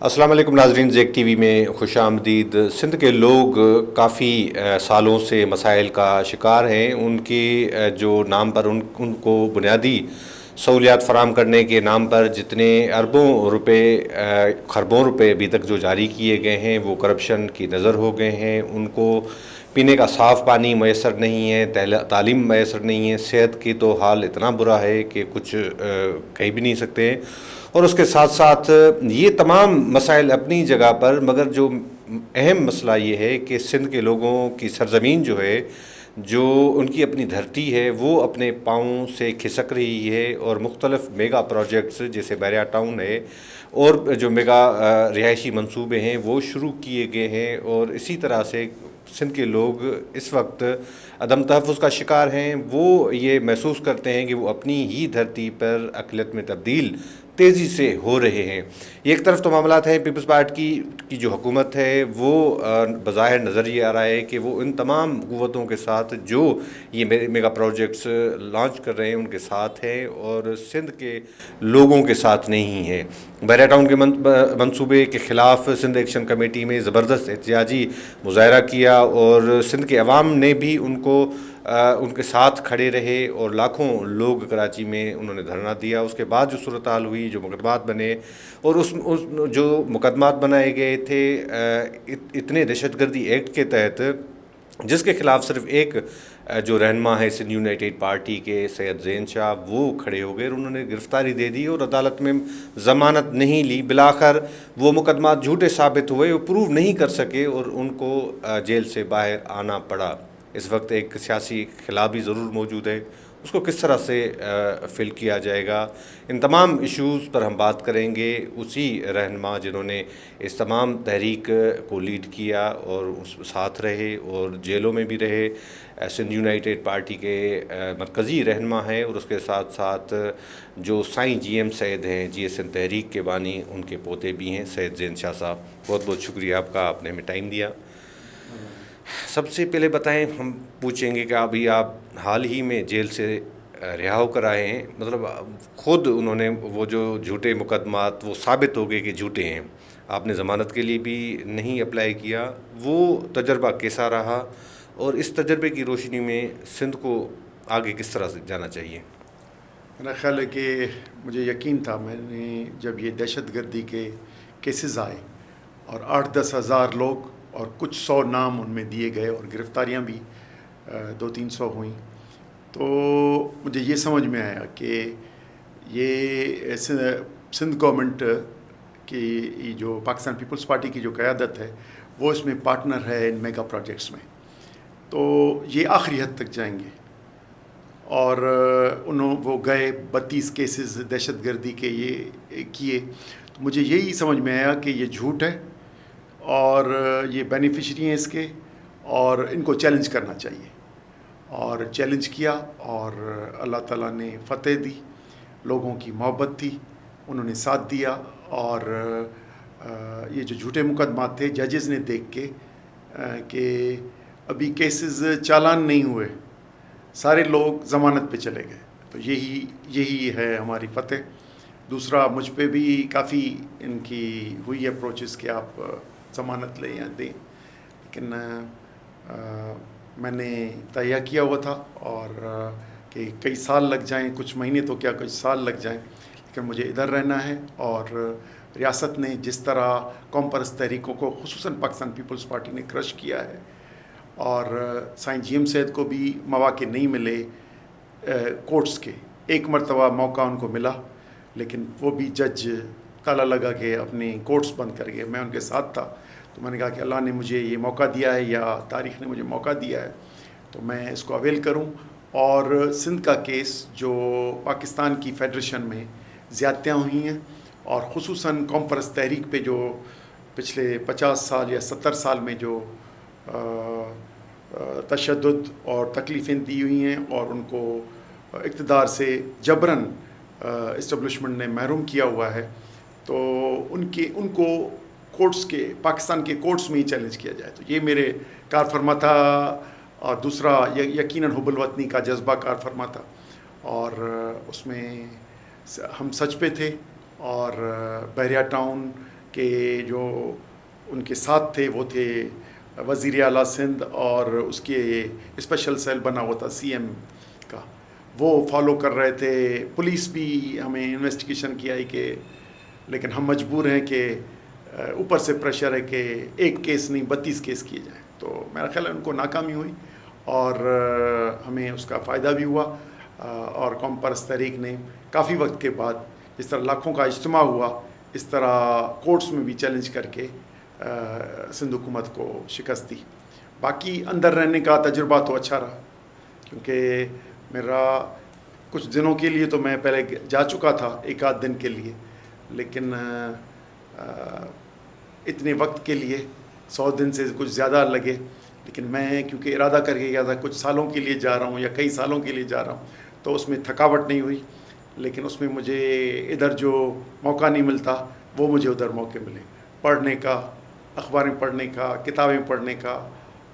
السلام علیکم ناظرین، زیک ٹی وی میں خوش آمدید۔ سندھ کے لوگ کافی سالوں سے مسائل کا شکار ہیں۔ ان کی جو نام پر ان کو بنیادی سہولیات فراہم کرنے کے نام پر جتنے اربوں روپے خربوں روپے ابھی تک جو جاری کیے گئے ہیں وہ کرپشن کی نظر ہو گئے ہیں۔ ان کو پینے کا صاف پانی میسر نہیں ہے، تعلیم میسر نہیں ہے، صحت کی تو حال اتنا برا ہے کہ کچھ کہہ بھی نہیں سکتے ہیں۔ اور اس کے ساتھ ساتھ یہ تمام مسائل اپنی جگہ پر، مگر جو اہم مسئلہ یہ ہے کہ سندھ کے لوگوں کی سرزمین جو ہے، جو ان کی اپنی دھرتی ہے، وہ اپنے پاؤں سے کھسک رہی ہے، اور مختلف میگا پروجیکٹس جیسے بیریا ٹاؤن ہے اور جو میگا رہائشی منصوبے ہیں وہ شروع کیے گئے ہیں، اور اسی طرح سے سندھ کے لوگ اس وقت عدم تحفظ کا شکار ہیں۔ وہ یہ محسوس کرتے ہیں کہ وہ اپنی ہی دھرتی پر اقلیت میں تبدیل تیزی سے ہو رہے ہیں۔ ایک طرف تو معاملات ہیں، پیپلز پارٹی کی جو حکومت ہے وہ بظاہر نظر یہ آ رہا ہے کہ وہ ان تمام قوتوں کے ساتھ جو یہ میگا پروجیکٹس لانچ کر رہے ہیں ان کے ساتھ ہے، اور سندھ کے لوگوں کے ساتھ نہیں ہے۔ بیریا ٹاؤن کے منصوبے کے خلاف سندھ ایکشن کمیٹی میں زبردست احتجاجی مظاہرہ کیا، اور سندھ کے عوام نے بھی ان کے ساتھ کھڑے رہے، اور لاکھوں لوگ کراچی میں انہوں نے دھرنا دیا۔ اس کے بعد جو صورتحال ہوئی، جو مقدمات بنے، اور اس جو مقدمات بنائے گئے تھے اتنے دہشت گردی ایکٹ کے تحت، جس کے خلاف صرف ایک جو رہنما ہے سندھ یونائٹیڈ پارٹی کے سید زین شاہ، وہ کھڑے ہو گئے اور انہوں نے گرفتاری دے دی اور عدالت میں ضمانت نہیں لی۔ بالآخر وہ مقدمات جھوٹے ثابت ہوئے، وہ پروو نہیں کر سکے، اور ان کو جیل سے باہر آنا پڑا۔ اس وقت ایک سیاسی خلا بھی ضرور موجود ہے، اس کو کس طرح سے فل کیا جائے گا، ان تمام ایشوز پر ہم بات کریں گے اسی رہنما جنہوں نے اس تمام تحریک کو لیڈ کیا اور اس ساتھ رہے اور جیلوں میں بھی رہے۔ سندھ یونائٹیڈ پارٹی کے مرکزی رہنما ہیں، اور اس کے ساتھ ساتھ جو سائیں جی ایم سید ہیں، جی ایس این تحریک کے بانی، ان کے پوتے بھی ہیں سید زین شاہ صاحب۔ بہت بہت شکریہ آپ کا، آپ نے ہمیں ٹائم دیا۔ سب سے پہلے بتائیں، ہم پوچھیں گے کہ ابھی آپ حال ہی میں جیل سے رہا ہو کر آئے ہیں، مطلب خود انہوں نے وہ جو جھوٹے مقدمات وہ ثابت ہو گئے کہ جھوٹے ہیں، آپ نے ضمانت کے لیے بھی نہیں اپلائی کیا، وہ تجربہ کیسا رہا، اور اس تجربے کی روشنی میں سندھ کو آگے کس طرح سے جانا چاہیے؟ میرا خیال ہے کہ مجھے یقین تھا، میں نے جب یہ دہشت گردی کے کیسز آئے اور 8-10 ہزار لوگ اور کچھ 100 نام ان میں دیے گئے اور گرفتاریاں بھی 200-300 ہوئیں، تو مجھے یہ سمجھ میں آیا کہ یہ سندھ گورنمنٹ کی جو پاکستان پیپلز پارٹی کی جو قیادت ہے وہ اس میں پارٹنر ہے ان میگا پروجیکٹس میں، تو یہ آخری حد تک جائیں گے۔ اور وہ گئے 32 کیسز دہشت گردی کے یہ کیے، تو مجھے یہی سمجھ میں آیا کہ یہ جھوٹ ہے اور یہ بینیفیشری ہیں اس کے، اور ان کو چیلنج کرنا چاہیے۔ اور چیلنج کیا اور اللہ تعالیٰ نے فتح دی، لوگوں کی محبت تھی، انہوں نے ساتھ دیا، اور یہ جو جھوٹے مقدمات تھے ججز نے دیکھ کے کہ ابھی کیسز چالان نہیں ہوئے، سارے لوگ ضمانت پہ چلے گئے، تو یہی ہے ہماری فتح۔ دوسرا، مجھ پہ بھی کافی ان کی ہوئی اپروچز کہ آپ ضمانت لیں یا دیں، لیکن میں نے تہیہ کیا ہوا تھا اور کہ کئی سال لگ جائیں، کچھ مہینے تو کیا کچھ سال لگ جائیں، لیکن مجھے ادھر رہنا ہے۔ اور ریاست نے جس طرح قوم پرست تحریکوں کو خصوصاً پاکستان پیپلز پارٹی نے کرش کیا ہے، اور سائیں جی ایم سید کو بھی مواقع نہیں ملے کورٹس کے، ایک مرتبہ موقع ان کو ملا لیکن وہ بھی جج تالا لگا کے اپنے کورٹس بند کر گئے۔ میں ان کے ساتھ تھا، تو میں نے کہا کہ اللہ نے مجھے یہ موقع دیا ہے یا تاریخ نے مجھے موقع دیا ہے تو میں اس کو اویل کروں۔ اور سندھ کا کیس جو پاکستان کی فیڈریشن میں زیادتیاں ہوئی ہیں، اور خصوصاً قوم پرست تحریک پہ جو پچھلے 50 سال یا 70 سال میں جو تشدد اور تکلیفیں دی ہوئی ہیں اور ان کو اقتدار سے جبراً اسٹیبلشمنٹ نے محروم کیا ہوا ہے، تو ان کو کورٹس کے، پاکستان کے کورٹس میں ہی چیلنج کیا جائے، تو یہ میرے کار فرما تھا۔ اور دوسرا یقیناً حب الوطنی کا جذبہ کار فرما تھا، اور اس میں ہم سچ پہ تھے، اور بیریا ٹاؤن کہ جو ان کے ساتھ تھے وہ تھے وزیر اعلیٰ سندھ اور اس کے اسپیشل سیل بنا ہوا تھا سی ایم کا، وہ فالو کر رہے تھے. پولیس بھی ہمیں انویسٹیگیشن کیا ہے کہ، لیکن ہم مجبور ہیں کہ اوپر سے پریشر ہے کہ ایک کیس نہیں 32 کیس کیے جائیں. تو میرا خیال ہے ان کو ناکامی ہوئی اور ہمیں اس کا فائدہ بھی ہوا. اور قوم پرست تحریک نے کافی وقت کے بعد جس طرح لاکھوں کا اجتماع ہوا، اس طرح کورٹس میں بھی چیلنج کر کے سندھ حکومت کو شکست دی. باقی اندر رہنے کا تجربہ تو اچھا رہا، کیونکہ میرا کچھ دنوں کے لیے تو میں پہلے جا چکا تھا، ایک آدھ دن کے لیے، لیکن اتنے وقت کے لیے 100 دن سے کچھ زیادہ لگے. لیکن میں کیونکہ ارادہ کر کے گیا تھا کچھ سالوں کے لیے جا رہا ہوں یا کئی سالوں کے لیے جا رہا ہوں، تو اس میں تھکاوٹ نہیں ہوئی. لیکن اس میں مجھے ادھر جو موقع نہیں ملتا وہ مجھے ادھر موقع ملے، پڑھنے کا، اخباریں پڑھنے کا، کتابیں پڑھنے کا.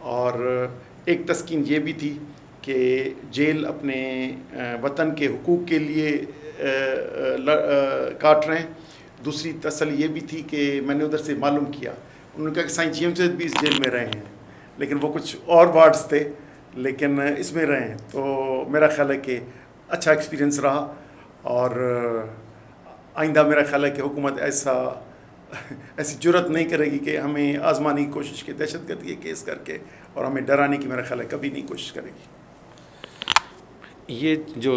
اور ایک تسکین یہ بھی تھی کہ جیل اپنے وطن کے حقوق کے لیے کاٹ رہے ہیں. دوسری تسلی یہ بھی تھی کہ میں نے ادھر سے معلوم کیا، انہوں نے کہا کہ سائیں جیمز بھی اس جیل میں رہے ہیں، لیکن وہ کچھ اور وارڈز تھے، لیکن اس میں رہے ہیں. تو میرا خیال ہے کہ اچھا ایکسپیرینس رہا. اور آئندہ میرا خیال ہے کہ حکومت ایسی جرت نہیں کرے گی کہ ہمیں آزمانے کی کوشش کی دہشت گردی کے کیس کر کے، اور ہمیں ڈرانے کی میرا خیال ہے کبھی نہیں کوشش کرے گی. یہ جو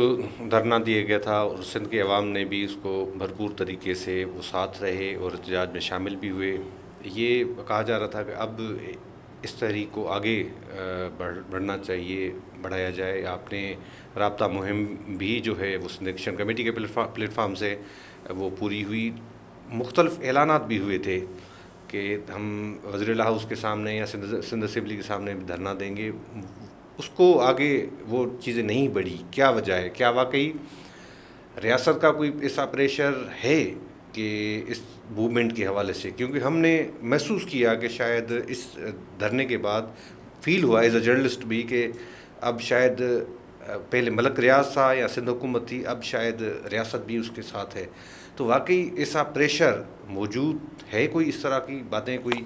دھرنا دیا گیا تھا اور سندھ کے عوام نے بھی اس کو بھرپور طریقے سے وہ ساتھ رہے اور احتجاج میں شامل بھی ہوئے. یہ کہا جا رہا تھا کہ اب اس تحریک کو آگے بڑھنا چاہیے، بڑھایا جائے. آپ نے رابطہ مہم بھی جو ہے وہ سندھ ایکشن کمیٹی کے پلیٹ فارم سے وہ پوری ہوئی. مختلف اعلانات بھی ہوئے تھے کہ ہم وزیر اعلیٰ ہاؤس کے سامنے یا سندھ اسمبلی کے سامنے بھی دھرنا دیں گے. اس کو آگے وہ چیزیں نہیں بڑھی، کیا وجہ ہے؟ کیا واقعی ریاست کا کوئی ایسا پریشر ہے کہ اس موومنٹ کے حوالے سے؟ کیونکہ ہم نے محسوس کیا کہ شاید اس دھرنے کے بعد فیل ہوا ایز اے جرنلسٹ بھی کہ اب شاید پہلے ملک ریاض تھا یا سندھ حکومت تھی، اب شاید ریاست بھی اس کے ساتھ ہے. تو واقعی ایسا پریشر موجود ہے؟ کوئی اس طرح کی باتیں کوئی؟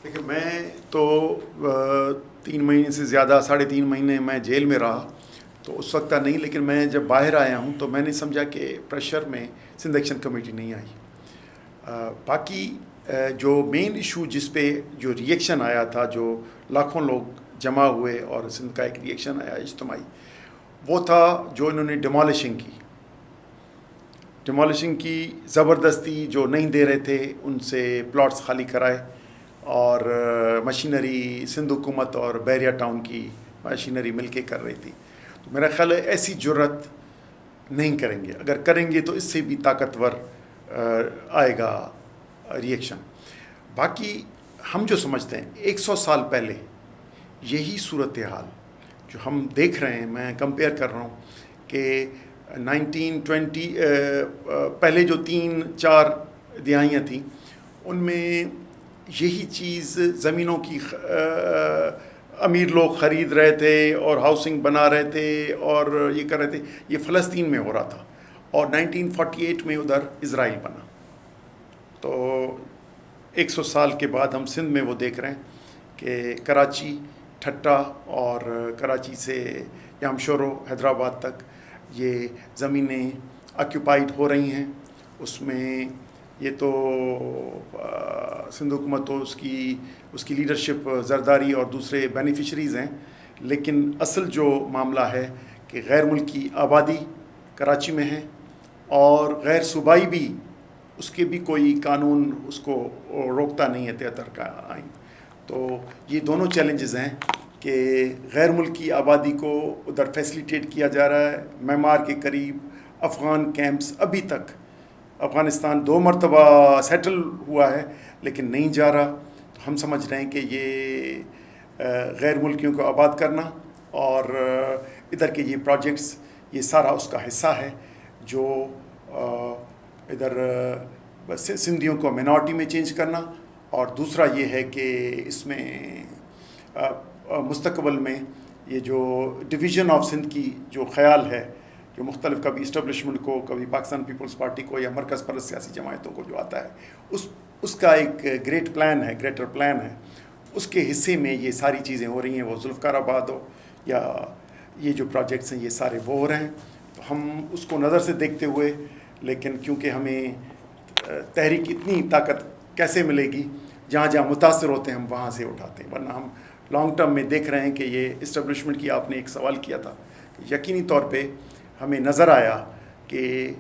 دیکھیں، میں تو 3 مہینے سے زیادہ 3.5 مہینے میں جیل میں رہا، تو اس وقت نہیں. لیکن میں جب باہر آیا ہوں تو میں نے سمجھا کہ پریشر میں سندھ ایکشن کمیٹی نہیں آئی. باقی جو مین ایشو جس پہ جو ری ایکشن آیا تھا، جو لاکھوں لوگ جمع ہوئے اور سندھ کا ایک ری ایکشن آیا اجتماعی، وہ تھا جو انہوں نے ڈیمالشنگ کی زبردستی، جو نہیں دے رہے تھے ان سے پلاٹس خالی کرائے، اور مشینری سندھ حکومت اور بحریہ ٹاؤن کی مشینری مل کے کر رہی تھی. تو میرا خیال ہے ایسی جرت نہیں کریں گے. اگر کریں گے تو اس سے بھی طاقتور آئے گا ری ایکشن. باقی ہم جو سمجھتے ہیں 100 سال پہلے یہی صورتحال جو ہم دیکھ رہے ہیں، میں کمپیئر کر رہا ہوں کہ 1920 پہلے جو 3-4 دہائیاں تھیں، ان میں یہی چیز زمینوں کی امیر لوگ خرید رہے تھے اور ہاؤسنگ بنا رہے تھے اور یہ کر رہے تھے. یہ فلسطین میں ہو رہا تھا، اور 1948 میں ادھر اسرائیل بنا. تو 100 سال کے بعد ہم سندھ میں وہ دیکھ رہے ہیں کہ کراچی، ٹھٹا اور کراچی سے یامشورو، حیدرآباد تک یہ زمینیں آکیوپائڈ ہو رہی ہیں. اس میں یہ تو سندھ حکومت تو اس کی لیڈرشپ زرداری اور دوسرے بینیفیشریز ہیں، لیکن اصل جو معاملہ ہے کہ غیر ملکی آبادی کراچی میں ہے، اور غیر صوبائی بھی اس کے بھی کوئی قانون اس کو روکتا نہیں ہے 73 کا آئین. تو یہ دونوں چیلنجز ہیں کہ غیر ملکی آبادی کو ادھر فیسیلیٹیٹ کیا جا رہا ہے. میمار کے قریب افغان کیمپس، ابھی تک افغانستان 2 مرتبہ سیٹل ہوا ہے لیکن نہیں جا رہا. تو ہم سمجھ رہے ہیں کہ یہ غیر ملکیوں کو آباد کرنا اور ادھر کے یہ پروجیکٹس، یہ سارا اس کا حصہ ہے جو ادھر سندھیوں کو مینارٹی میں چینج کرنا. اور دوسرا یہ ہے کہ اس میں مستقبل میں یہ جو ڈویژن آف سندھ کی جو خیال ہے، جو مختلف کبھی اسٹیبلشمنٹ کو، کبھی پاکستان پیپلز پارٹی کو یا مرکز پرست سیاسی جماعتوں کو جو آتا ہے، اس کا ایک گریٹ پلان ہے، گریٹر پلان ہے، اس کے حصے میں یہ ساری چیزیں ہو رہی ہیں، وہ ذوالفقار آباد ہو یا یہ جو پروجیکٹس ہیں یہ سارے وہ ہو رہے ہیں. تو ہم اس کو نظر سے دیکھتے ہوئے، لیکن کیونکہ ہمیں تحریک اتنی طاقت کیسے ملے گی، جہاں جہاں متاثر ہوتے ہیں ہم وہاں سے اٹھاتے ہیں، ورنہ ہم لانگ ٹرم میں دیکھ رہے ہیں کہ یہ اسٹیبلشمنٹ کی آپ نے ایک سوال کیا تھا، یقینی طور پہ ہمیں نظر آیا کہ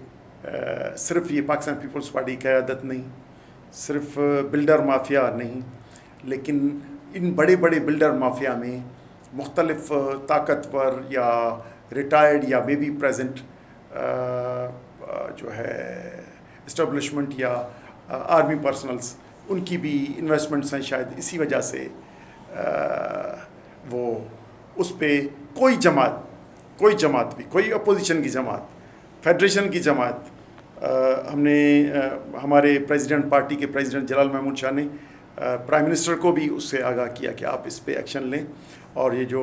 صرف یہ پاکستان پیپلز پارٹی کی قیادت نہیں، صرف بلڈر مافیا نہیں، لیکن ان بڑے بڑے بلڈر مافیا میں مختلف طاقتور یا ریٹائرڈ یا مے بی پریزنٹ جو ہے اسٹیبلشمنٹ یا آرمی پرسنلز، ان کی بھی انویسٹمنٹس ہیں. شاید اسی وجہ سے وہ اس پہ کوئی جماعت بھی، کوئی اپوزیشن کی جماعت، فیڈریشن کی جماعت، ہم نے ہمارے پریزیڈنٹ، پارٹی کے پریزیڈنٹ جلال محمود شاہ نے پرائم منسٹر کو بھی اس سے آگاہ کیا کہ آپ اس پہ ایکشن لیں، اور یہ جو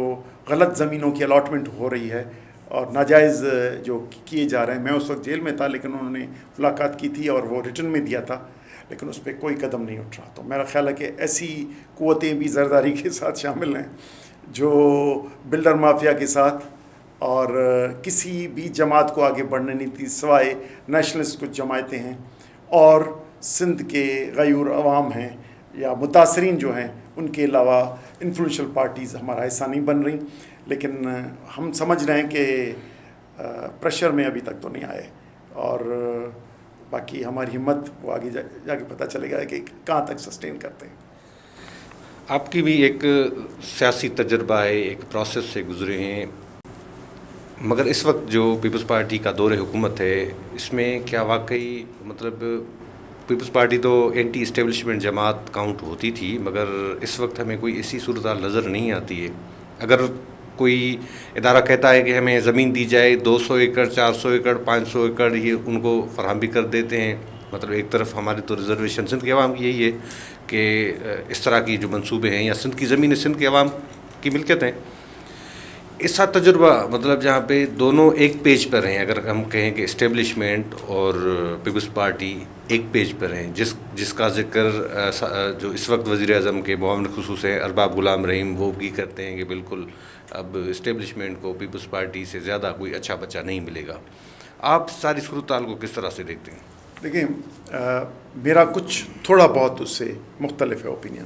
غلط زمینوں کی الاٹمنٹ ہو رہی ہے اور ناجائز جو کیے جا رہے ہیں. میں اس وقت جیل میں تھا، لیکن انہوں نے ملاقات کی تھی اور وہ ریٹن میں دیا تھا، لیکن اس پہ کوئی قدم نہیں اٹھ رہا. تو میرا خیال ہے کہ ایسی قوتیں بھی زرداری کے ساتھ شامل ہیں جو بلڈر مافیا کے ساتھ، اور کسی بھی جماعت کو آگے بڑھنے نہیں تھی سوائے نیشنلسٹ کچھ جماعتیں ہیں، اور سندھ کے غیور عوام ہیں یا متاثرین جو ہیں، ان کے علاوہ انفلوئنشل پارٹیز ہمارا حصہ نہیں بن رہی. لیکن ہم سمجھ رہے ہیں کہ پریشر میں ابھی تک تو نہیں آئے، اور باقی ہماری ہمت وہ آگے جا کے پتہ چلے گا کہ کہاں تک سسٹین کرتے ہیں. آپ کی بھی ایک سیاسی تجربہ ہے، ایک پروسیس سے گزرے ہیں، مگر اس وقت جو پیپلز پارٹی کا دور حکومت ہے، اس میں کیا واقعی مطلب پیپلز پارٹی تو اینٹی اسٹیبلشمنٹ جماعت کاؤنٹ ہوتی تھی، مگر اس وقت ہمیں کوئی ایسی صورتحال نظر نہیں آتی ہے. اگر کوئی ادارہ کہتا ہے کہ ہمیں زمین دی جائے 200 ایکڑ 400 ایکڑ 500 ایکڑ، یہ ان کو فراہم بھی کر دیتے ہیں. مطلب ایک طرف ہماری تو ریزرویشن سندھ کے عوام کی یہی ہے کہ اس طرح کی جو منصوبے ہیں، یا سندھ کی زمینیں سندھ کے عوام کی ملکیت ہیں. اس کا تجربہ مطلب جہاں پہ دونوں ایک پیج پر ہیں، اگر ہم کہیں کہ اسٹیبلشمنٹ اور پیپلز پارٹی ایک پیج پر ہیں، جس کا ذکر جو اس وقت وزیر اعظم کے معاون خصوص ہیں ارباب غلام رحیم، وہ بھی کرتے ہیں کہ بالکل اب اسٹیبلشمنٹ کو پیپلز پارٹی سے زیادہ کوئی اچھا بچہ نہیں ملے گا. آپ ساری صورتحال کو کس طرح سے دیکھتے ہیں؟ دیکھیں، میرا کچھ تھوڑا بہت اس سے مختلف ہے اوپینین.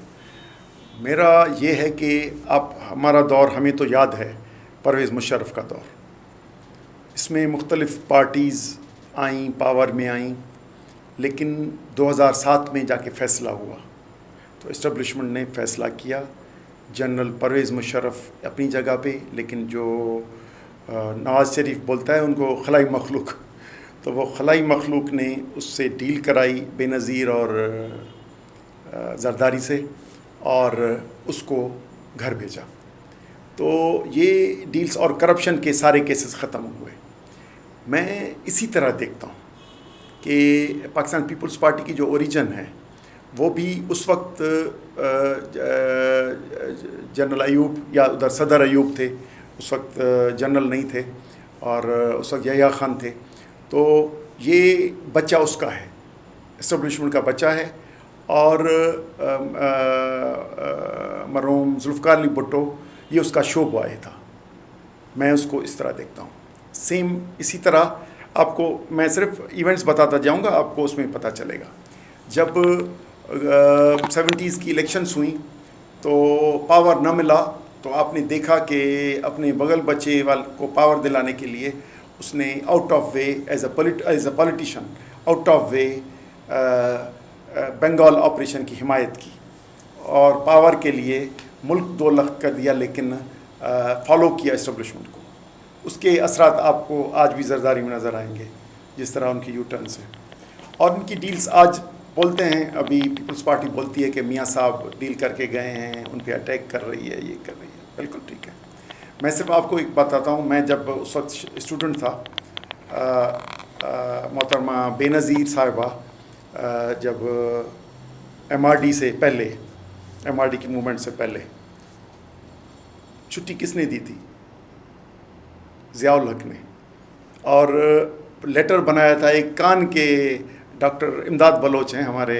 میرا یہ ہے کہ اب ہمارا دور، ہمیں تو یاد ہے پرویز مشرف کا دور، اس میں مختلف پارٹیز آئیں، پاور میں آئیں، لیکن 2007 میں جا کے فیصلہ ہوا تو اسٹیبلشمنٹ نے فیصلہ کیا. جنرل پرویز مشرف اپنی جگہ پہ، لیکن جو نواز شریف بولتا ہے ان کو خلائی مخلوق، تو وہ خلائی مخلوق نے اس سے ڈیل کرائی بے نظیر اور زرداری سے، اور اس کو گھر بھیجا. تو یہ ڈیلز اور کرپشن کے سارے کیسز ختم ہوئے. میں اسی طرح دیکھتا ہوں کہ پاکستان پیپلز پارٹی کی جو اوریجن ہے وہ بھی اس وقت جنرل ایوب یا ادھر صدر ایوب تھے، اس وقت جنرل نہیں تھے، اور اس وقت یحییٰ خان تھے. تو یہ بچہ اس کا ہے، اسٹیبلشمنٹ کا بچہ ہے، اور مرحوم ذوالفقار علی بھٹو یہ اس کا شو بوائے تھا. میں اس کو اس طرح دیکھتا ہوں. سیم اسی طرح آپ کو میں صرف ایونٹس بتاتا جاؤں گا، آپ کو اس میں پتہ چلے گا. جب 70s کی الیکشنز ہوئیں تو پاور نہ ملا، تو آپ نے دیکھا کہ اپنے بغل بچے کو پاور دلانے کے لیے اس نے out of way as a politician out of way Bengal operation کی حمایت کی، اور پاور کے لیے ملک 2 لاکھ کر دیا، لیکن فالو کیا اسٹیبلشمنٹ کو. اس کے اثرات آپ کو آج بھی زرداری میں نظر آئیں گے، جس طرح ان کی یو ٹرنس ہیں. اور ان کی ڈیلز آج بولتے ہیں، ابھی پیپلز پارٹی بولتی ہے کہ میاں صاحب ڈیل کر کے گئے ہیں، ان پہ اٹیک کر رہی ہے، یہ کر رہی ہے. بالکل ٹھیک ہے. میں صرف آپ کو ایک بتاتا ہوں، میں جب اس وقت اسٹوڈنٹ تھا، محترمہ بے نظیر صاحبہ جب MRD سے پہلے، MRD کی موومنٹ سے پہلے چھٹی کس نے دی تھی؟ ضیاء الحق نے. اور لیٹر بنایا تھا ایک کان کے ڈاکٹر امداد بلوچ ہیں ہمارے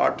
8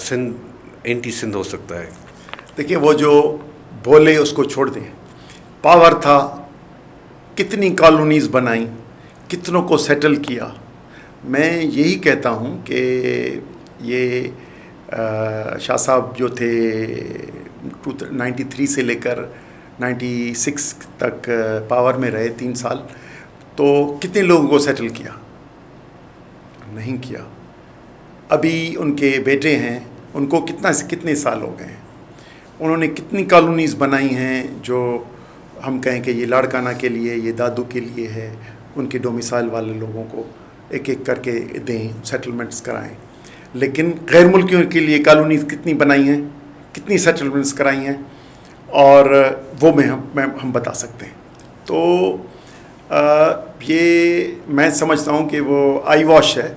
سندھ اینٹی سندھ ہو سکتا ہے؟ دیکھیں وہ جو بولے اس کو چھوڑ دیں. پاور تھا, کتنی کالونیز بنائیں, کتنوں کو سیٹل کیا. میں یہی کہتا ہوں کہ یہ شاہ صاحب جو تھے 93 سے لے کر 96 تک پاور میں رہے 3 سال, تو کتنے لوگوں کو سیٹل کیا؟ نہیں کیا. ابھی ان کے بیٹے ہیں, ان کو کتنے سال ہو گئے ہیں, انہوں نے کتنی کالونیز بنائی ہیں جو ہم کہیں کہ یہ لاڑکانہ کے لیے, یہ دادو کے لیے ہے. ان کے ڈومیسائل والے لوگوں کو ایک ایک کر کے دیں, سیٹلمنٹس کرائیں. لیکن غیر ملکیوں کے لیے کالونیز کتنی بنائی ہیں, کتنی سیٹلمنٹس کرائی ہیں, اور وہ ہم بتا سکتے ہیں. تو یہ میں سمجھتا ہوں کہ وہ آئی واش ہے,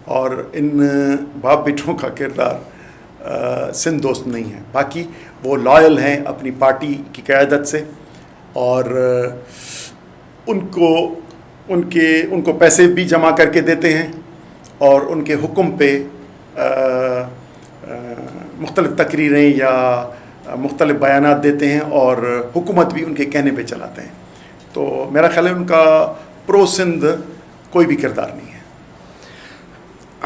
اور ان باپ بیٹوں کا کردار سندھ دوست نہیں ہے. باقی وہ لائل ہیں اپنی پارٹی کی قیادت سے, اور ان کو پیسے بھی جمع کر کے دیتے ہیں, اور ان کے حکم پہ مختلف تقریریں یا مختلف بیانات دیتے ہیں, اور حکومت بھی ان کے کہنے پہ چلاتے ہیں. تو میرا خیال ہے ان کا پرو سندھ کوئی بھی کردار نہیں ہے.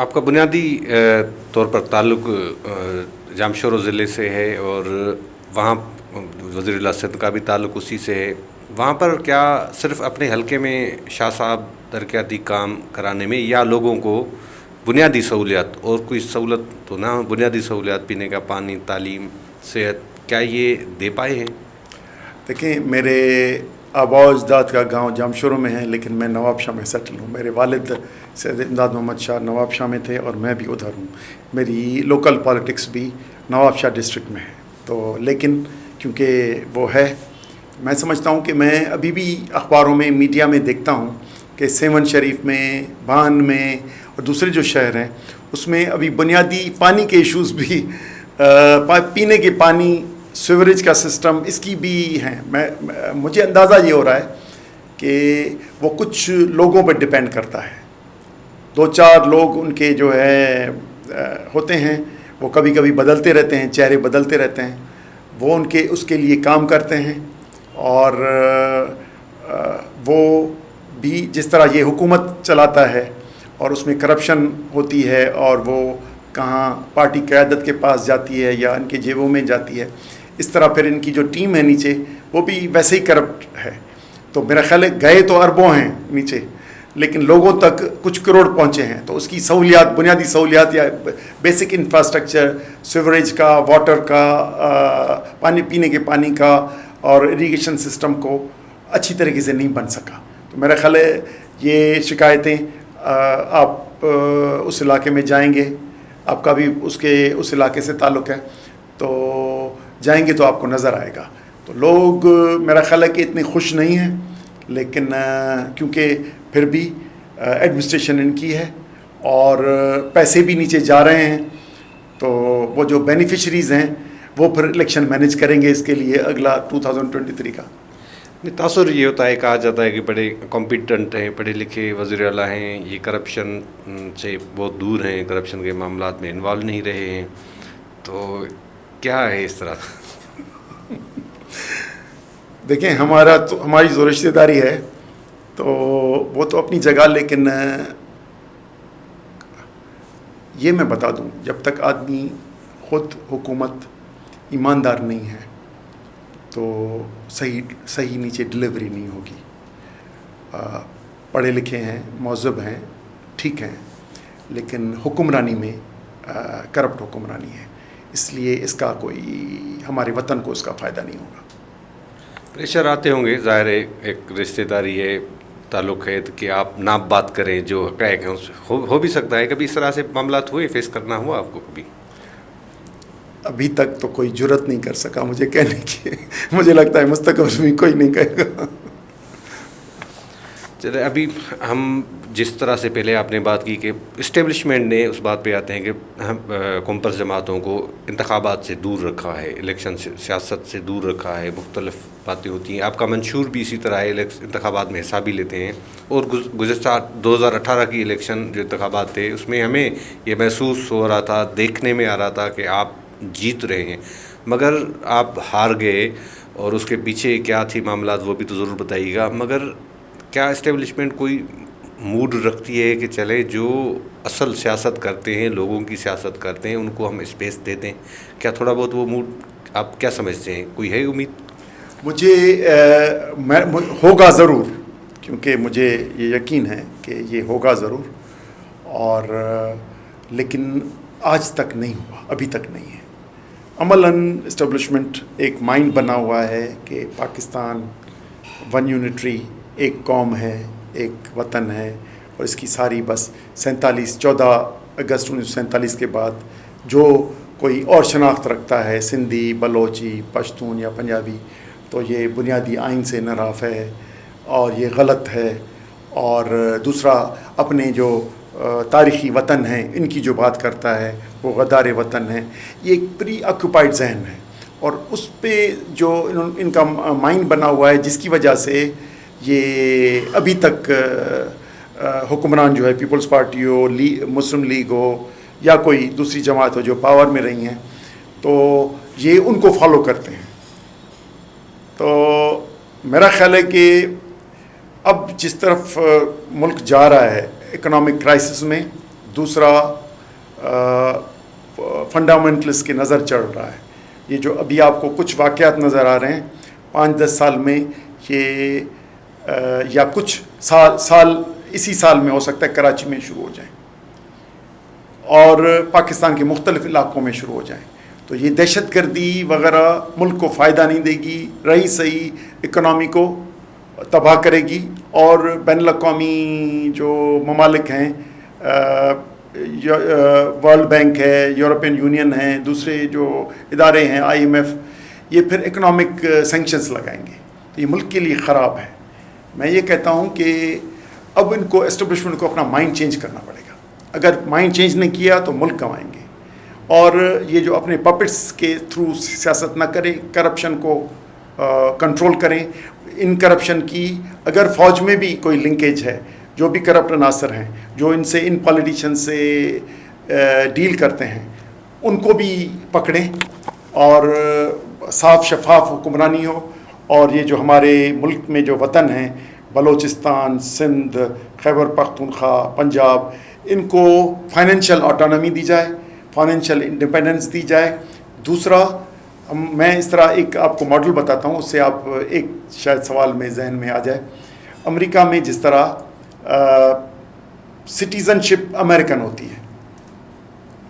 آپ کا بنیادی طور پر تعلق جامشورو ضلع سے ہے, اور وہاں وزیر اللہ سندھ کا بھی تعلق اسی سے ہے. وہاں پر کیا صرف اپنے حلقے میں شاہ صاحب ترقیاتی کام کرانے میں, یا لوگوں کو بنیادی سہولیات, اور کوئی سہولت تو نہ, بنیادی سہولیات پینے کا پانی, تعلیم, صحت, کیا یہ دے پائے ہیں؟ دیکھیں میرے آبا و اجداد کا گاؤں جامشورو میں ہے, لیکن میں نواب شاہ میں سیٹل ہوں. میرے والد سید امداد محمد شاہ نواب شاہ میں تھے, اور میں بھی ادھر ہوں. میری لوکل پالیٹکس بھی نواب شاہ ڈسٹرکٹ میں ہے. تو لیکن کیونکہ وہ ہے, میں سمجھتا ہوں کہ میں ابھی بھی اخباروں میں, میڈیا میں دیکھتا ہوں کہ سیون شریف میں, بان میں, اور دوسرے جو شہر ہیں اس میں ابھی بنیادی پانی کے ایشوز بھی, پینے کے پانی, سیوریج کا سسٹم, اس کی بھی ہیں. مجھے اندازہ یہ ہو رہا ہے کہ وہ کچھ لوگوں پر ڈپینڈ کرتا ہے. 2-4 لوگ ان کے جو ہے ہوتے ہیں, وہ کبھی کبھی بدلتے رہتے ہیں, چہرے بدلتے رہتے ہیں, وہ ان کے اس کے لیے کام کرتے ہیں. اور وہ بھی جس طرح یہ حکومت چلاتا ہے, اور اس میں کرپشن ہوتی ہے, اور وہ کہاں پارٹی قیادت کے پاس جاتی ہے یا ان کے جیبوں میں جاتی ہے, اس طرح پھر ان کی جو ٹیم ہے نیچے وہ بھی ویسے ہی کرپٹ ہے. تو میرا خیال ہے گئے تو اربوں ہیں نیچے, لیکن لوگوں تک کچھ کروڑ پہنچے ہیں. تو اس کی سہولیات, بنیادی سہولیات یا بیسک انفراسٹرکچر, سیوریج کا, واٹر کا, پانی پینے کے پانی کا, اور اریگیشن سسٹم کو اچھی طریقے سے نہیں بن سکا. تو میرا خیال ہے یہ شکایتیں, آپ اس علاقے میں جائیں گے, آپ کا بھی اس علاقے سے تعلق ہے, تو جائیں گے تو آپ کو نظر آئے گا. تو لوگ میرا خیال ہے کہ اتنے خوش نہیں ہیں, لیکن کیونکہ پھر بھی ایڈمنسٹریشن ان کی ہے, اور پیسے بھی نیچے جا رہے ہیں, تو وہ جو بینیفیشریز ہیں وہ پھر الیکشن مینیج کریں گے اس کے لیے اگلا 2023 کا. تاثر یہ ہوتا ہے, کہا جاتا ہے کہ بڑے کمپیٹنٹ ہیں, پڑھے لکھے وزیر اعلیٰ ہیں, یہ کرپشن سے بہت دور ہیں, کرپشن کے معاملات میں انوالو نہیں رہے ہیں. تو کیا ہے اس طرح؟ دیکھیں ہماری جو رشتہ داری ہے تو وہ تو اپنی جگہ, لیکن یہ میں بتا دوں, جب تک آدمی خود حکومت ایماندار نہیں ہے تو صحیح نیچے ڈلیوری نہیں ہوگی. پڑھے لکھے ہیں, مہذب ہیں, ٹھیک ہیں, لیکن حکمرانی میں کرپٹ حکمرانی ہے, اس لیے اس کا کوئی ہمارے وطن کو اس کا فائدہ نہیں ہوگا. پریشر آتے ہوں گے, ظاہر ہے ایک رشتہ داری ہے, تعلق ہے, کہ آپ نہ بات کریں جو حقائق ہیں, ہو بھی سکتا ہے. کبھی اس طرح سے معاملات ہوئے, فیس کرنا ہوا آپ کو کبھی؟ ابھی تک تو کوئی جرت نہیں کر سکا مجھے کہنے کی. مجھے لگتا ہے مستقبل میں کوئی نہیں کہے گا. چلے ابھی ہم جس طرح سے پہلے آپ نے بات کی کہ اسٹیبلشمنٹ نے اس بات پہ آتے ہیں کہ ہم کمپرس جماعتوں کو انتخابات سے دور رکھا ہے، الیکشن سے، سیاست سے دور رکھا ہے، مختلف باتیں ہوتی ہیں. آپ کا منشور بھی اسی طرح ہے، انتخابات میں حصہ بھی لیتے ہیں. اور گزشتہ 2018 کی الیکشن جو انتخابات تھے اس میں ہمیں یہ محسوس ہو رہا تھا، دیکھنے میں آ رہا تھا کہ آپ جیت رہے ہیں، مگر آپ ہار گئے. اور اس کے پیچھے کیا تھی معاملات وہ بھی تو ضرور بتائیے گا. مگر کیا اسٹیبلشمنٹ کوئی موڈ رکھتی ہے کہ چلے جو اصل سیاست کرتے ہیں، لوگوں کی سیاست کرتے ہیں، ان کو ہم اسپیس دے دیں؟ کیا تھوڑا بہت وہ موڈ آپ کیا سمجھتے ہیں؟ کوئی ہے امید؟ مجھے ہوگا ضرور، کیونکہ مجھے یہ یقین ہے کہ یہ ہوگا ضرور. اور لیکن آج تک نہیں ہوا، ابھی تک نہیں ہے. عملاً اسٹیبلشمنٹ ایک مائنڈ بنا ہوا ہے کہ پاکستان ون یونٹری، ایک قوم ہے، ایک وطن ہے، اور اس کی ساری بس 14 اگست 1947 کے بعد جو کوئی اور شناخت رکھتا ہے، سندھی، بلوچی، پشتون یا پنجابی، تو یہ بنیادی آئین سے انحراف ہے اور یہ غلط ہے. اور دوسرا اپنے جو تاریخی وطن ہیں ان کی جو بات کرتا ہے وہ غدار وطن ہے. یہ ایک پری آکوپائڈ ذہن ہے، اور اس پہ جو ان کا مائنڈ بنا ہوا ہے، جس کی وجہ سے یہ ابھی تک حکمران جو ہے، پیپلز پارٹی ہو، مسلم لیگ ہو یا کوئی دوسری جماعت ہو جو پاور میں رہی ہیں، تو یہ ان کو فالو کرتے ہیں. تو میرا خیال ہے کہ اب جس طرف ملک جا رہا ہے اکنامک کرائسس میں، دوسرا فنڈامنٹلسٹ کے نظر چڑھ رہا ہے. یہ جو ابھی آپ کو کچھ واقعات نظر آ رہے ہیں 5-10 سال میں، یہ یا کچھ سال اسی سال میں ہو سکتا ہے کراچی میں شروع ہو جائیں اور پاکستان کے مختلف علاقوں میں شروع ہو جائیں. تو یہ دہشت گردی وغیرہ ملک کو فائدہ نہیں دے گی، رہی صحیح اکنامی کو تباہ کرے گی. اور بین الاقوامی جو ممالک ہیں، ورلڈ بینک ہے، یورپین یونین ہے، دوسرے جو ادارے ہیں، IMF، یہ پھر اکنامک سینکشنز لگائیں گے. تو یہ ملک کے لیے خراب ہے. میں یہ کہتا ہوں کہ اب ان کو اسٹیبلشمنٹ کو اپنا مائنڈ چینج کرنا پڑے گا. اگر مائنڈ چینج نہیں کیا تو ملک گنوائیں گے. اور یہ جو اپنے پپٹس کے تھرو سیاست نہ کریں، کرپشن کو کنٹرول کریں. ان کرپشن کی اگر فوج میں بھی کوئی لنکیج ہے، جو بھی کرپٹ عناصر ہیں جو ان پالیٹیشین سے ڈیل کرتے ہیں، ان کو بھی پکڑیں اور صاف شفاف حکمرانی ہو. اور یہ جو ہمارے ملک میں جو وطن ہیں، بلوچستان، سندھ، خیبر پختونخوا، پنجاب، ان کو فائنینشیل آٹونومی دی جائے، فائنینشیل انڈیپینڈنس دی جائے. دوسرا، میں اس طرح ایک آپ کو ماڈل بتاتا ہوں، اس سے آپ ایک شاید سوال میں ذہن میں آ جائے. امریکہ میں جس طرح سٹیزن شپ امریکن ہوتی ہے،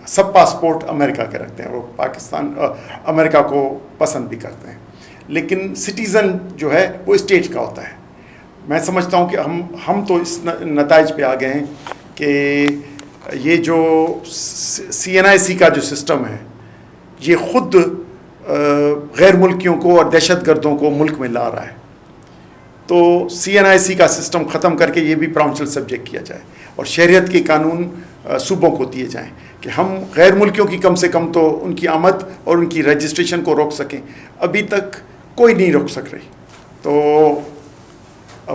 سب پاسپورٹ امریکہ کے رکھتے ہیں، وہ پاکستان امریکہ کو پسند بھی کرتے ہیں، لیکن سٹیزن جو ہے وہ اسٹیٹ کا ہوتا ہے. میں سمجھتا ہوں کہ ہم تو اس نتائج پہ آ گئے ہیں کہ یہ جو CNIC کا جو سسٹم ہے، یہ خود غیر ملکیوں کو اور دہشت گردوں کو ملک میں لا رہا ہے. تو CNIC کا سسٹم ختم کر کے یہ بھی پراؤنشل سبجیکٹ کیا جائے اور شہریت کے قانون صوبوں کو دیے جائیں کہ ہم غیر ملکیوں کی کم سے کم تو ان کی آمد اور ان کی رجسٹریشن کو روک سکیں. ابھی تک کوئی نہیں روک سک رہی. تو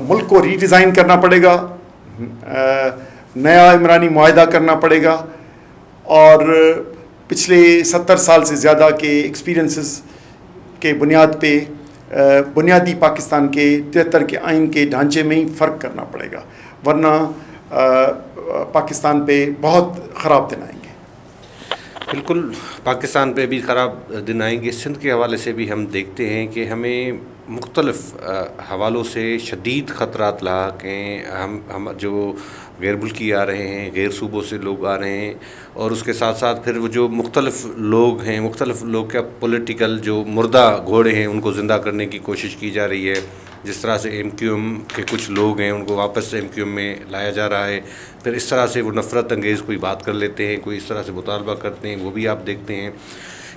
ملک کو ری ڈیزائن کرنا پڑے گا، نیا عمرانی معاہدہ کرنا پڑے گا، اور پچھلے 70 سال سے زیادہ کے ایکسپیرینسز کے بنیاد پہ بنیادی پاکستان کے 73 کے آئین کے ڈھانچے میں ہی فرق کرنا پڑے گا، ورنہ پاکستان پہ بہت خراب دن آئیں گے. بالکل، پاکستان پہ بھی خراب دن آئیں گے. سندھ کے حوالے سے بھی ہم دیکھتے ہیں کہ ہمیں مختلف حوالوں سے شدید خطرات لاحق ہیں. ہم جو غیر ملکی آ رہے ہیں، غیر صوبوں سے لوگ آ رہے ہیں، اور اس کے ساتھ ساتھ پھر وہ جو مختلف لوگ کیا پولیٹیکل جو مردہ گھوڑے ہیں ان کو زندہ کرنے کی کوشش کی جا رہی ہے. جس طرح سے MQM کے کچھ لوگ ہیں ان کو واپس MQM میں لایا جا رہا ہے. پھر اس طرح سے وہ نفرت انگیز کوئی بات کر لیتے ہیں، کوئی اس طرح سے مطالبہ کرتے ہیں، وہ بھی آپ دیکھتے ہیں.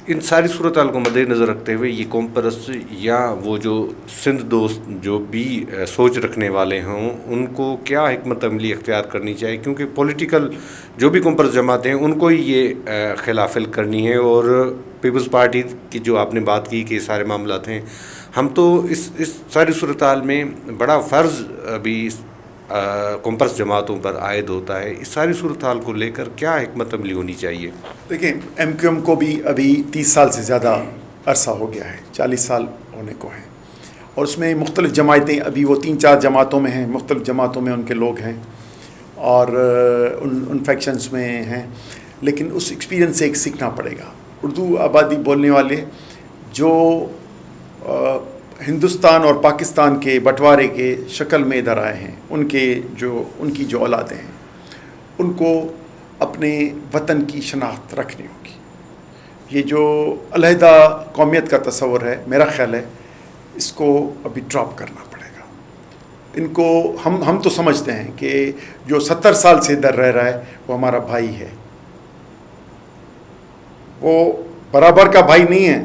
ان ساری صورتحال کو مد نظر رکھتے ہوئے یہ قوم پرست یا وہ جو سندھ دوست جو بھی سوچ رکھنے والے ہوں ان کو کیا حکمت عملی اختیار کرنی چاہیے؟ کیونکہ پولیٹیکل جو بھی قوم پرست جماعتیں ہیں ان کو ہی یہ خلاف کرنی ہے، اور پیپلز پارٹی کی جو آپ نے بات کی کہ سارے معاملات ہیں، ہم تو اس ساری صورتحال میں بڑا فرض ابھی قوم پرست جماعتوں پر عائد ہوتا ہے، اس ساری صورتحال کو لے کر کیا حکمت عملی ہونی چاہیے؟ دیکھیں، ایم کیو ایم کو بھی ابھی 30 سال سے زیادہ عرصہ ہو گیا ہے، 40 سال ہونے کو ہیں، اور اس میں مختلف جماعتیں ابھی وہ 3-4 جماعتوں میں ہیں، مختلف جماعتوں میں ان کے لوگ ہیں اور ان فیکشنز میں ہیں، لیکن اس ایکسپیرینس سے ایک سیکھنا پڑے گا۔ اردو آبادی بولنے والے جو ہندوستان اور پاکستان کے بٹوارے کے شکل میں ادھر آئے ہیں، ان کی جو اولادیں ہیں ان کو اپنے وطن کی شناخت رکھنی ہوگی۔ یہ جو علیحدہ قومیت کا تصور ہے، میرا خیال ہے اس کو ابھی ڈراپ کرنا پڑے گا۔ ان کو ہم تو سمجھتے ہیں کہ جو 70 سال سے ادھر رہ رہا ہے وہ ہمارا بھائی ہے، وہ برابر کا بھائی نہیں ہے،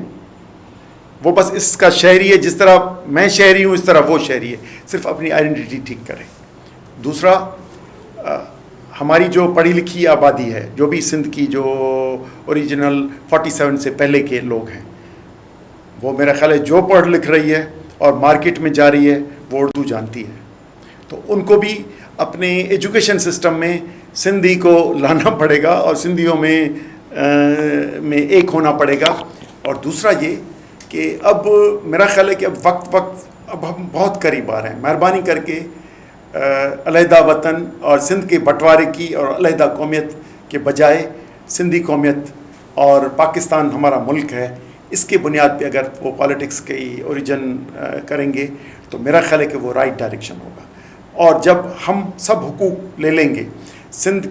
وہ بس اس کا شہری ہے، جس طرح میں شہری ہوں اس طرح وہ شہری ہے، صرف اپنی آئیڈینٹی ٹھیک کریں۔ دوسرا، ہماری جو پڑھی لکھی آبادی ہے، جو بھی سندھ کی جو اوریجنل 47 سے پہلے کے لوگ ہیں، وہ میرا خیال ہے جو پڑھ لکھ رہی ہے اور مارکیٹ میں جا رہی ہے وہ اردو جانتی ہے، تو ان کو بھی اپنے ایجوکیشن سسٹم میں سندھی کو لانا پڑے گا اور سندھیوں میں ایک ہونا پڑے گا۔ اور دوسرا یہ کہ اب میرا خیال ہے کہ اب ہم بہت قریب آ رہے ہیں، مہربانی کر کے علیحدہ وطن اور سندھ کے بٹوارے کی اور علیحدہ قومیت کے بجائے سندھی قومیت اور پاکستان ہمارا ملک ہے، اس کے بنیاد پہ اگر وہ پالیٹکس کی اوریجن کریں گے تو میرا خیال ہے کہ وہ رائٹ ڈائریکشن ہوگا۔ اور جب ہم سب حقوق لے لیں گے، سندھ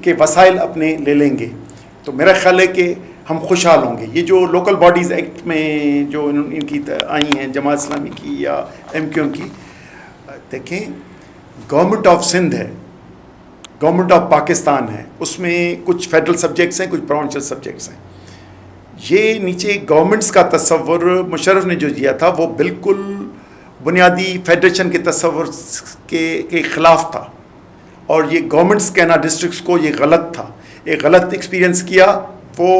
کے وسائل اپنے لے لیں گے، تو میرا خیال ہے کہ ہم خوشحال ہوں گے۔ یہ جو لوکل باڈیز ایکٹ میں جو ان کی آئی ہیں، جماعت اسلامی کی یا ایم کیو ایم کی، دیکھیں گورنمنٹ آف سندھ ہے، گورنمنٹ آف پاکستان ہے، اس میں کچھ فیڈرل سبجیکٹس ہیں، کچھ پروونشل سبجیکٹس ہیں۔ یہ نیچے گورنمنٹس کا تصور مشرف نے جو دیا تھا وہ بالکل بنیادی فیڈریشن کے تصور کے خلاف تھا، اور یہ گورنمنٹس کہنا ڈسٹرکٹس کو یہ غلط تھا، ایک غلط ایکسپیرینس کیا، وہ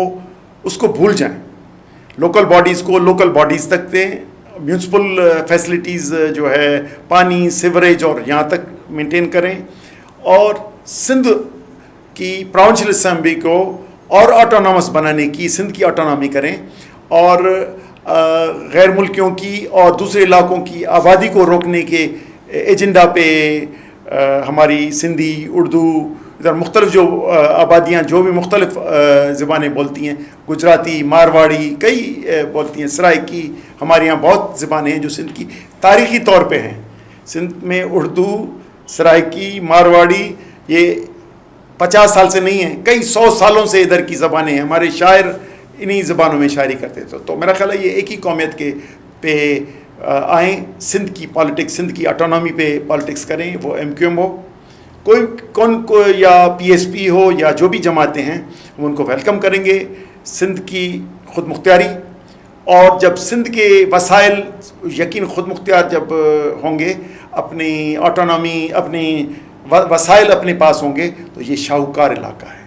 اس کو بھول جائیں، لوکل باڈیز کو لوکل باڈیز تک دیں، میونسپل فیسلٹیز جو ہے پانی، سیوریج اور یہاں تک مینٹین کریں، اور سندھ کی پراونشل اسمبلی کو اور آٹونامس بنانے کی سندھ کی آٹونامی کریں، اور غیر ملکیوں کی اور دوسرے علاقوں کی آبادی کو روکنے کے ایجنڈا پہ ہماری سندھی، اردو، ادھر مختلف جو آبادیاں جو بھی مختلف زبانیں بولتی ہیں، گجراتی، مارواڑی، کئی بولتی ہیں، سرائکی، ہمارے یہاں بہت زبانیں ہیں جو سندھ کی تاریخی طور پہ ہیں۔ سندھ میں اردو، سرائکی، مارواڑی یہ 50 سال سے نہیں ہیں، کئی 100 سالوں سے ادھر کی زبانیں ہیں، ہمارے شاعر انہی زبانوں میں شاعری کرتے تھے۔ تو میرا خیال ہے یہ ایک ہی قومیت کے پہ آئیں، سندھ کی پالیٹکس، سندھ کی آٹونامی پہ پالیٹکس کریں، وہ ایم کیو ایم ہو، کوئی یا پی ایس پی ہو یا جو بھی جماعتیں ہیں، ہم ان کو ویلکم کریں گے۔ سندھ کی خود مختاری، اور جب سندھ کے وسائل یقین خود مختار جب ہوں گے، اپنی آٹونامی، اپنی وسائل اپنے پاس ہوں گے، تو یہ شاہوکار علاقہ ہے،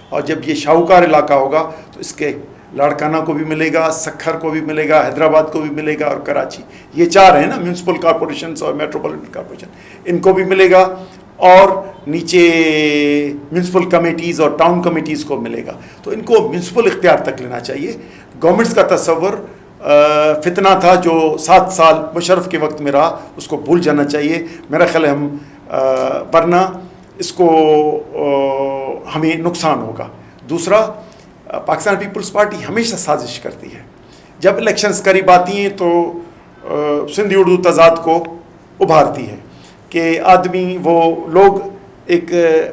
اور جب یہ شاہوکار علاقہ ہوگا تو اس کے لاڑکانہ کو بھی ملے گا، سکھر کو بھی ملے گا، حیدرآباد کو بھی ملے گا، اور کراچی، یہ 4 ہیں نا میونسپل کارپوریشنز اور میٹروپولیٹن کارپوریشن، ان کو بھی ملے گا، اور نیچے میونسپل کمیٹیز اور ٹاؤن کمیٹیز کو ملے گا۔ تو ان کو میونسپل اختیار تک لینا چاہیے۔ گورنمنٹس کا تصور فتنہ تھا جو 7 سال مشرف کے وقت میں رہا، اس کو بھول جانا چاہیے میرا خیال ہے، ہم ورنہ اس کو ہمیں نقصان ہوگا۔ دوسرا، پاکستان پیپلز پارٹی ہمیشہ سازش کرتی ہے، جب الیکشنز قریب آتی ہیں تو سندھی اردو تضاد کو ابھارتی ہے کہ آدمی وہ لوگ ایک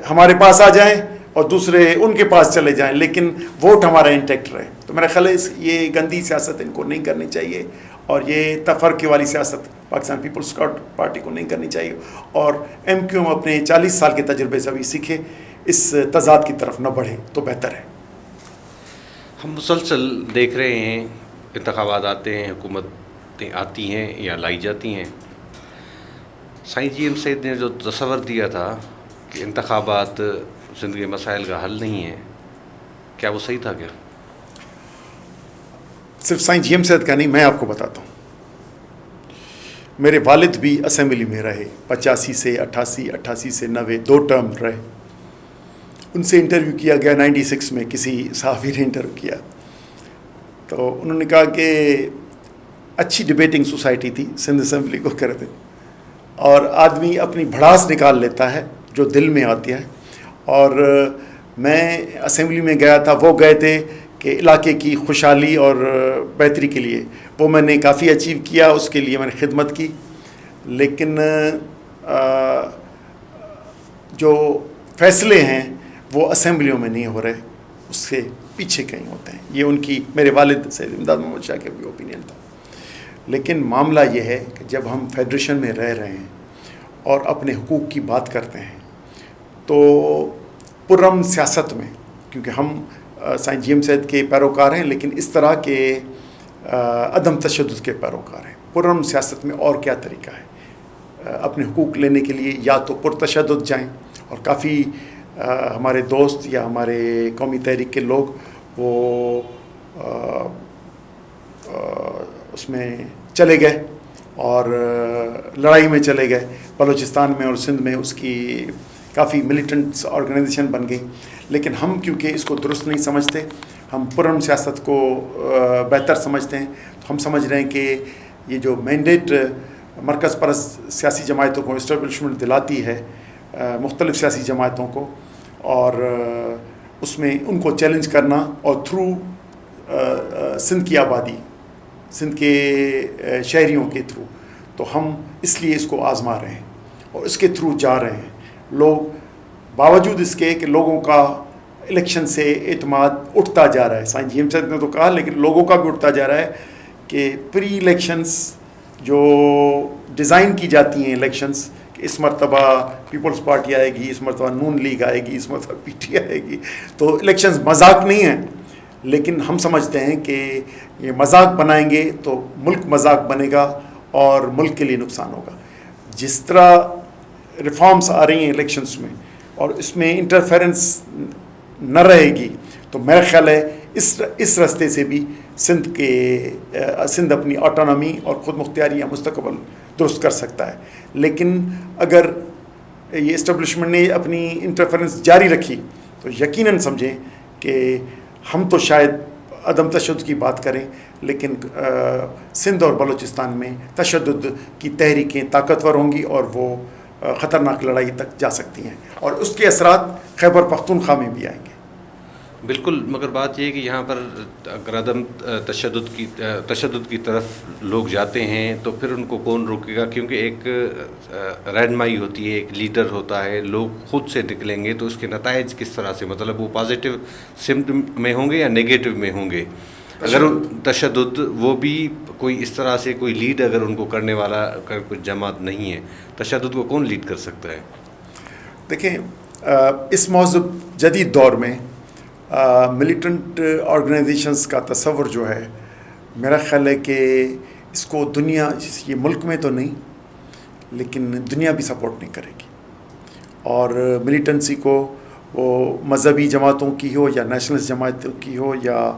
ہمارے پاس آ جائیں اور دوسرے ان کے پاس چلے جائیں، لیکن ووٹ ہمارا انٹیکٹ رہے۔ تو میرا خیال ہے یہ گندی سیاست ان کو نہیں کرنی چاہیے، اور یہ تفرقے والی سیاست پاکستان پیپلز پارٹی کو نہیں کرنی چاہیے، اور ایم کیو ایم اپنے 40 سال کے تجربے سے بھی سیکھے، اس تضاد کی طرف نہ بڑھے تو بہتر ہے۔ ہم مسلسل دیکھ رہے ہیں انتخابات آتے ہیں، حکومتیں آتی ہیں یا لائی جاتی ہیں. سائیں جی ایم سید نے جو تصور دیا تھا کہ انتخابات زندگی کے مسائل کا حل نہیں ہے، کیا وہ صحیح تھا کیا؟ صرف سائیں جی ایم سید کا نہیں، میں آپ کو بتاتا ہوں. میرے والد بھی اسمبلی میں رہے، 85 سے 88، 88 سے 90، 2 ٹرم رہے. ان سے انٹرویو کیا گیا 96 میں، کسی صحافی نے انٹرویو کیا تو انہوں نے کہا کہ اچھی ڈبیٹنگ سوسائٹی تھی سندھ اسمبلی کو کرتے، اور آدمی اپنی بھڑاس نکال لیتا ہے جو دل میں آتی ہے. اور میں اسمبلی میں گیا تھا، وہ گئے تھے کہ علاقے کی خوشحالی اور بہتری کے لیے، وہ میں نے کافی اچیو کیا، اس کے لیے میں نے خدمت کی. لیکن جو فیصلے ہیں وہ اسمبلیوں میں نہیں ہو رہے، اس سے پیچھے کہیں ہوتے ہیں. یہ ان کی، میرے والد سید امداد محمد شاہ کا بھی اوپینین تھا. لیکن معاملہ یہ ہے کہ جب ہم فیڈریشن میں رہ رہے ہیں اور اپنے حقوق کی بات کرتے ہیں تو پرامن سیاست میں، کیونکہ ہم سائیں جی ایم سید کے پیروکار ہیں لیکن اس طرح کے عدم تشدد کے پیروکار ہیں، پرامن سیاست میں اور کیا طریقہ ہے اپنے حقوق لینے کے لیے؟ یا تو پرتشدد جائیں، اور کافی ہمارے دوست یا ہمارے قومی تحریک کے لوگ وہ اس میں چلے گئے اور لڑائی میں چلے گئے. بلوچستان میں اور سندھ میں اس کی کافی ملیٹنٹس آرگنائزیشن بن گئی. لیکن ہم کیونکہ اس کو درست نہیں سمجھتے، ہم پرامن سیاست کو بہتر سمجھتے ہیں، تو ہم سمجھ رہے ہیں کہ یہ جو مینڈیٹ مرکز پرست سیاسی جماعتوں کو اسٹیبلشمنٹ دلاتی ہے، مختلف سیاسی جماعتوں کو، اور اس میں ان کو چیلنج کرنا، اور تھرو سندھ کی آبادی، سندھ کے شہریوں کے تھرو، تو ہم اس لیے اس کو آزما رہے ہیں اور اس کے تھرو جا رہے ہیں. لوگ باوجود اس کے کہ لوگوں کا الیکشن سے اعتماد اٹھتا جا رہا ہے، سائیں جی ایم سید نے تو کہا لیکن لوگوں کا بھی اٹھتا جا رہا ہے کہ پری الیکشنز جو ڈیزائن کی جاتی ہیں الیکشنز، کہ اس مرتبہ پیپلز پارٹی آئے گی، اس مرتبہ نون لیگ آئے گی، اس مرتبہ پی ٹی آئے گی، تو الیکشنز مذاق نہیں ہیں. لیکن ہم سمجھتے ہیں کہ یہ مذاق بنائیں گے تو ملک مذاق بنے گا اور ملک کے لیے نقصان ہوگا. جس طرح ریفارمز آ رہی ہیں الیکشنز میں اور اس میں انٹرفیرنس نہ رہے گی، تو میرا خیال ہے اس راستے سے بھی سندھ اپنی آٹونومی اور خود مختاری یا مستقبل درست کر سکتا ہے. لیکن اگر یہ اسٹیبلشمنٹ نے اپنی انٹرفیرنس جاری رکھی تو یقیناً سمجھیں کہ ہم تو شاید عدم تشدد کی بات کریں، لیکن سندھ اور بلوچستان میں تشدد کی تحریکیں طاقتور ہوں گی اور وہ خطرناک لڑائی تک جا سکتی ہیں، اور اس کے اثرات خیبر پختونخوا میں بھی آئیں گے. بالکل، مگر بات یہ ہے کہ یہاں پر اگر عدم تشدد کی طرف لوگ جاتے ہیں تو پھر ان کو کون روکے گا؟ کیونکہ ایک رہنمائی ہوتی ہے، ایک لیڈر ہوتا ہے، لوگ خود سے نکلیں گے تو اس کے نتائج کس طرح سے، مطلب وہ پازیٹیو سمت میں ہوں گے یا نیگیٹو میں ہوں گے؟ اگر تشدد وہ بھی کوئی اس طرح سے کوئی لیڈ اگر ان کو کرنے والا کوئی جماعت نہیں ہے، تشدد کو کون لیڈ کر سکتا ہے؟ دیکھیں، اس موضوع جدید دور میں ملیٹنٹ آرگنائزیشنز کا تصور جو ہے، میرا خیال ہے کہ اس کو دنیا، یہ ملک میں تو نہیں لیکن دنیا بھی سپورٹ نہیں کرے گی. اور ملیٹنسی کو وہ مذہبی جماعتوں کی ہو یا نیشنلسٹ جماعتوں کی ہو یا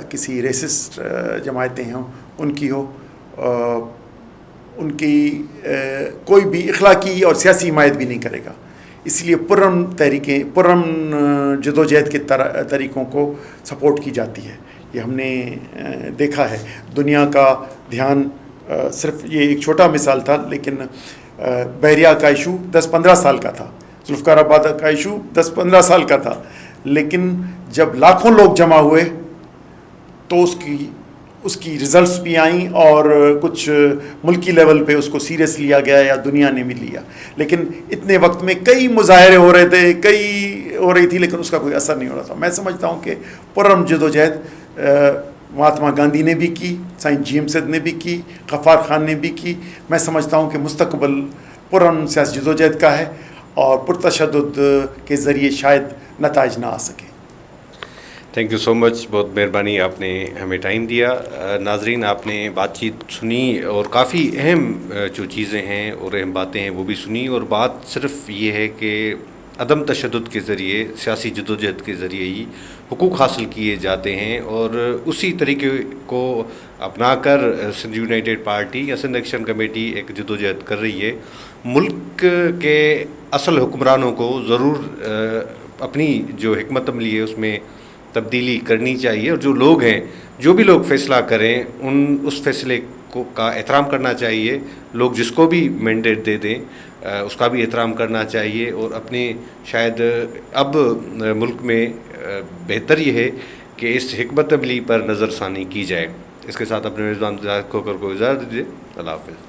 کسی ریسسٹ جماعتیں ہوں ان کی ہو، ان کی کوئی بھی اخلاقی اور سیاسی حمایت بھی نہیں کرے گا. اس لیے پرامن جدوجہد کے طریقوں کو سپورٹ کی جاتی ہے. یہ ہم نے دیکھا ہے. دنیا کا دھیان صرف یہ ایک چھوٹا مثال تھا، لیکن بحریہ کا ایشو 10-15 سال کا تھا، ذوالفقار آباد کا ایشو 10-15 سال کا تھا، لیکن جب لاکھوں لوگ جمع ہوئے تو اس کی ریزلٹس بھی آئیں اور کچھ ملکی لیول پہ اس کو سیریس لیا گیا یا دنیا نے بھی لیا. لیکن اتنے وقت میں کئی مظاہرے ہو رہے تھے، کئی ہو رہی تھی، لیکن اس کا کوئی اثر نہیں ہو رہا تھا. میں سمجھتا ہوں کہ پرامن جدوجہد مہاتما گاندھی نے بھی کی، سائیں جی ایم سید نے بھی کی، غفار خان نے بھی کی. میں سمجھتا ہوں کہ مستقبل پرامن سیاسی جدوجہد کا ہے اور پرتشدد کے ذریعے شاید نتائج نہ آ سکے. تھینک یو سو مچ، بہت مہربانی، آپ نے ہمیں ٹائم دیا۔ ناظرین، آپ نے بات چیت سنی اور کافی اہم جو چیزیں ہیں اور اہم باتیں ہیں وہ بھی سنی، اور بات صرف یہ ہے کہ عدم تشدد کے ذریعے، سیاسی جدوجہد کے ذریعے ہی حقوق حاصل کیے جاتے ہیں، اور اسی طریقے کو اپنا کر سندھ یونائٹڈ پارٹی یا سندھ ایکشن کمیٹی ایک جدوجہد کر رہی ہے۔ ملک کے اصل حکمرانوں کو ضرور اپنی جو حکمت عملی ہے اس میں تبدیلی کرنی چاہیے، اور جو لوگ ہیں، جو بھی لوگ فیصلہ کریں، اس فیصلے کا احترام کرنا چاہیے۔ لوگ جس کو بھی مینڈیٹ دے دیں اس کا بھی احترام کرنا چاہیے، اور اپنے شاید اب ملک میں بہتر یہ ہے کہ اس حکمت عملی پر نظر ثانی کی جائے۔ اس کے ساتھ اپنے میزبان کو اجازت دیجیے۔ اللہ حافظ۔